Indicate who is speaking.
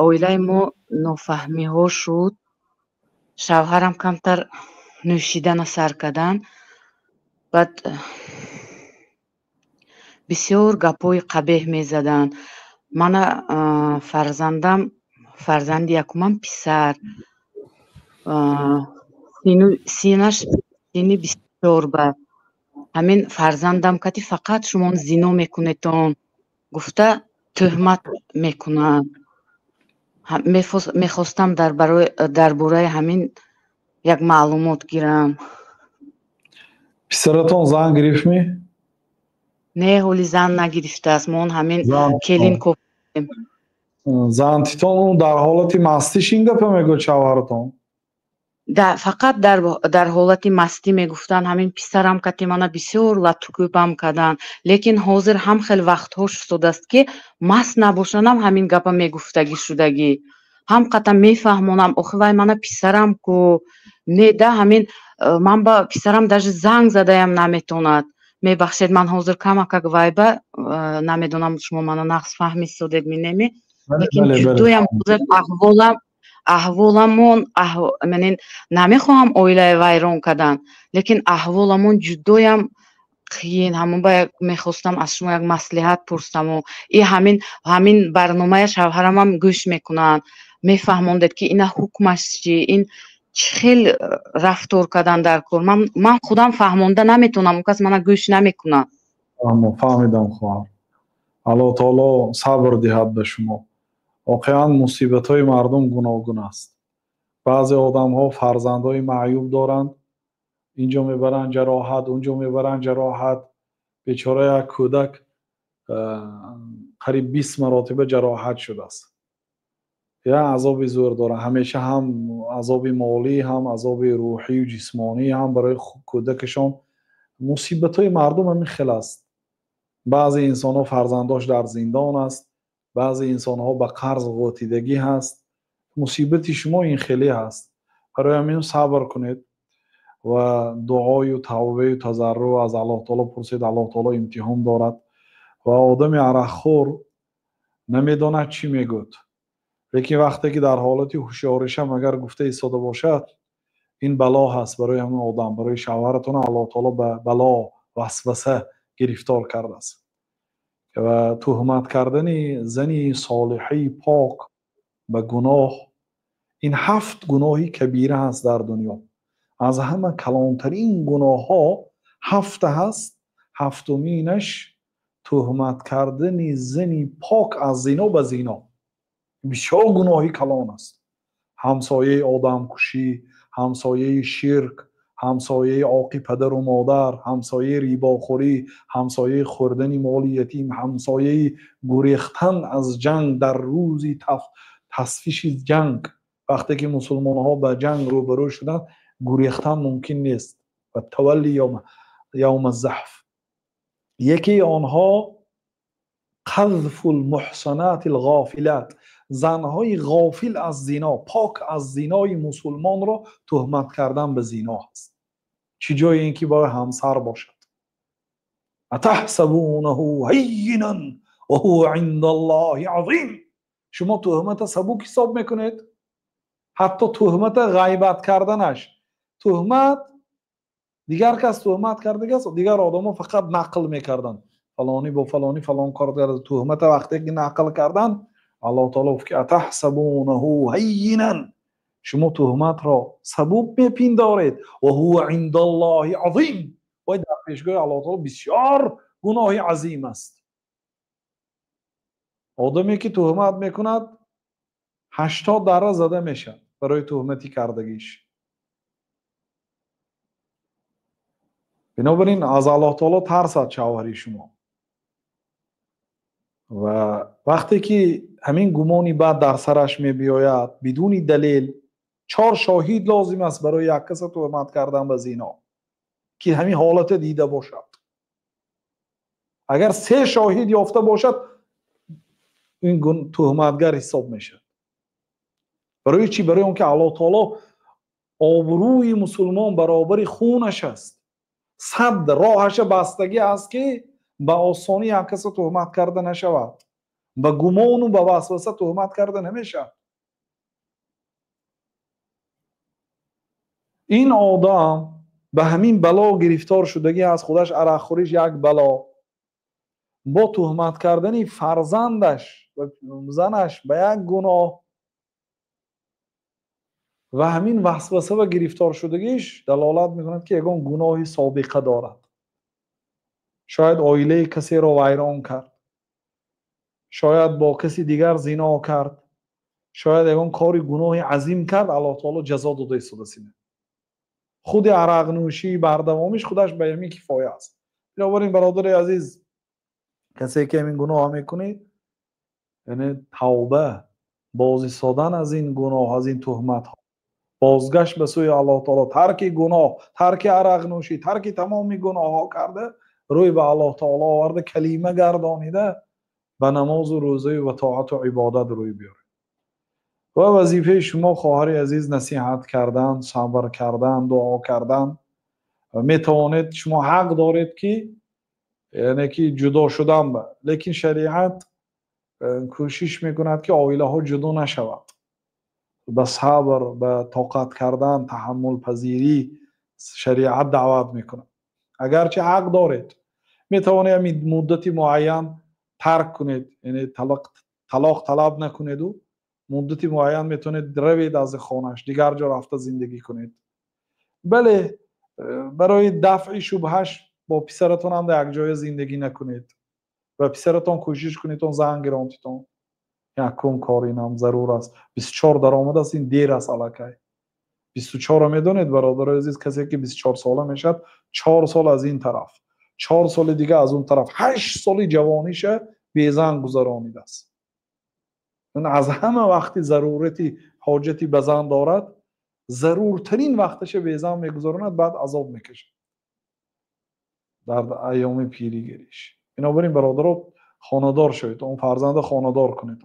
Speaker 1: оилаи мо нофаҳмиҳо шуд. Шавҳарам камтар нӯшидана сар кардан. Баъд бисёр гапҳои қабеҳ мезаданд. Мана фарзанди якумам писар, синаш сини 24 ба. ҳамин фарзандам кати фақат шумо зино мекунедтон гуфта тӯҳмат мекунад. Мехостам дар бораи ҳамин як маълумот гирам.
Speaker 2: писаратон зан гирифтми?
Speaker 1: Не, ҳоли зан нагирифтааст. Мо ҳамин келин кофем.
Speaker 2: Зантитон дар ҳолати мастӣ шин гапа мегӯяд шавҳаратон?
Speaker 1: Фақат дар ҳолати мастӣ мегуфтанд. ҳамин писарам кати мана бисёр латукӯбам карданд. Лекин ҳозир ҳам хеле вақтҳо шудааст ки маст набошанам ҳамин гапа мегуфтагӣ шудагӣ. ҳам қатам мефаҳмонам охи вай мана писарам ку не да ҳамин ман ба писарам даже занг задаям наметонад. Мебахшед ман ҳозир камакак вайба намедонам шумо мана нақс фаҳми истодед минеми. Лекин ҷудоям ҳозир аҳволамон намехоҳам оилаи вайрон кардан, лекин аҳволамон ҷудоям қиин. ҳамон ба мехостам аз шумо як маслиҳат пурсаму ҳамин барномая шавҳарамам гӯш мекунанд. Мефаҳмондед ки ина ҳукмаш чӣ, ин чӣ хел рафтор кардан дар кор. Ман худам фаҳмонда наметонам, он кас мана гӯш намекунад.
Speaker 2: фаҳмидам хоҳар. аллоҳ таоло сабр диҳад ба шумо. воқеан мусибатҳои мардум гуногун аст. баъзе одамҳо фарзандҳои маъюб доранд, инҷо мебаранд ҷароҳат, унҷо мебаранд ҷароҳат. бечора як кӯдак қариб 20 маротиба ҷароҳат шудааст. я азоби зӯр дорад. ҳамеша ҳам азоби молӣ, ҳам азоби рӯҳию ҷисмонӣ, ҳам барои кӯдакашон. мусибатҳои мардум ҳамин хел аст. баъзе инсонҳо фарзандош дар зиндон аст, баъзе инсонҳо ба қарз ғотидагӣ ҳаст. мусибати шумо ин хеле ҳаст. барои ҳамин сабр кунед ва дуою тавбаю тазаррӯ аз аллоҳ таоло пурсед. аллоҳ таоло имтиҳон дорад ва одами арақхӯр намедонад чӣ мегӯяд. лекин вақте ки дар ҳолати ҳушёришам агар гуфта истода бошад, ин бало ҳаст барои ҳамин одам. барои шавҳаратон аллоҳ таоло ба бало, васваса гирифтор кардааст. ва тӯҳмат кардани зани солиҳаи пок ба гуноҳ, ин 7 гуноҳи кабира ҳаст дар дунё. аз ҳама калонтарин гуноҳҳо 7 ҳаст. 7-уминаш тӯҳмат кардани зани пок аз зино ба зино. бисёр гуноҳи калон аст. ҳамсояи одамкушӣ, ҳамсояи ширк, ҳамсояи оқи падару модар, ҳамсояи рибохӯрӣ, ҳамсояи хӯрдани моли ятим, ҳамсояи гурехтан аз ҷанг дар рӯзи тасфиши ҷанг. вақте ки мусулмонҳо ба ҷанг рӯбарӯ шуданд, гурехтан мумкин нест. ва тавалли явма заҳф. яки онҳо қазфул муҳсанатил ғофилат, занҳои ғофил аз зино, пок аз зинои мусулмонро тӯҳмат кардан ба зино ҳаст. чӣ ҷои ин ки бояд ҳамсар бошад. атаҳсабунаҳу ҳаййинан ва ҳува индаллоҳи азим. шумо тӯҳмата сабук ҳисоб мекунед? ҳатто тӯҳмата ғайбат карданаш. тӯҳмат дигар кас тӯҳмат кардагааст, дигар одамо фақат нақл мекарданд. фалони бо фалони фалон кор кард. тӯҳмата вақте ки нақл карданд, аллоҳ таоло гуфт ки атаҳсабунаҳу ҳаййинан. шумо тӯҳматро сабук мепиндоред. ва ҳува индаллоҳи азим. вай дар пешгоҳи аллоҳ таоло бисёр гуноҳи азим аст. одаме ки тӯҳмат мекунад 80 дарра зада мешавад барои тӯҳмати кардагиш. бинобар ин аз аллоҳ таоло тарсад шавҳари шумо. ва вақте ки ҳамин гумони бад дар сараш мебиёяд, бидуни далел 4 шоҳид лозим аст барои як каса тӯҳмат кардан ба зино, ки ҳамин ҳолата дида бошад. агар 3 шоҳид ёфта бошад, ин тӯҳматгар ҳисоб мешавад. барои чӣ? барои он ки аллоҳ таоло обрӯи мусулмон баробари хунаш аст. сад роҳаша бастагӣ аст ки ба осонӣ як каса тӯҳмат карда нашавад. به گمان و به وسوسه تهمت کرده نمیشه. این آدم به همین بلا گرفتار شدگی از خودش عرق خوریش یک بلا، با تهمت کردن فرزندش و زنش به یک گناه و همین وسوسه و گرفتار شدگیش دلالت میکند که یگان گناهی سابقه دارد. شاید عائله کسی را ویران کرد، شاید با کسی دیگر زنا کرد، شاید یگان کاری گناهی عظیم کرد، الله تعالی جزا داده سودسینه. خود عرق نوشی بردوامیش خودش به همین کفایه است. بنابراین برادر عزیز، کسی که این گناه میکنید، یعنی توبه، باز ایستادن از این گناه، از این تهمت ها، بازگشت به سوی الله تعالی، ترک گناه، ترک عرق نوشی، ترک تمامی گناه ها کرده، روی به الله تعالی آورده، کلمه گردانیده، به نماز و روزه و طاعت و عبادت روی بیاره. و وظیفه شما خواهر عزیز نصیحت کردن، صبر کردن، دعا کردن. میتوانید، شما حق دارید که یعنی که جدا شدن به، لیکن شریعت کوشش میکند که عائله ها جدا نشود. به صبر، به طاقت کردن، تحمل پذیری شریعت دعوت میکنه. اگرچه حق دارید، میتوانید مدتی معین ترک کنید، یعنی طلاق طلب نکنید و مدتی معین میتونید روید از خانهش، دیگر جا رفته زندگی کنید. بله، برای دفع شبهش با پسرتون هم در یک جای زندگی نکنید و پسرتون کوشش کنید اون زن گرانتیتون یکم کار این هم ضرور است. 24 درآمد است، این دیر است الکی. 24 میدونید برادر عزیز، کسی که 24 ساله میشد 4 سال از این طرف، 4 سال دیگه از اون طرف، 8 سال جوانیشه بی زن گذرانیده است. اون از همه وقتی ضرورتی حاجتی به زن دارد، ضرورترین وقتش به زن میگذراند، بعد عذاب میکشه در ایام پیریگیریش. بنابراین برادران خانه‌دار شوید، اون فرزند خانه‌دار کنید.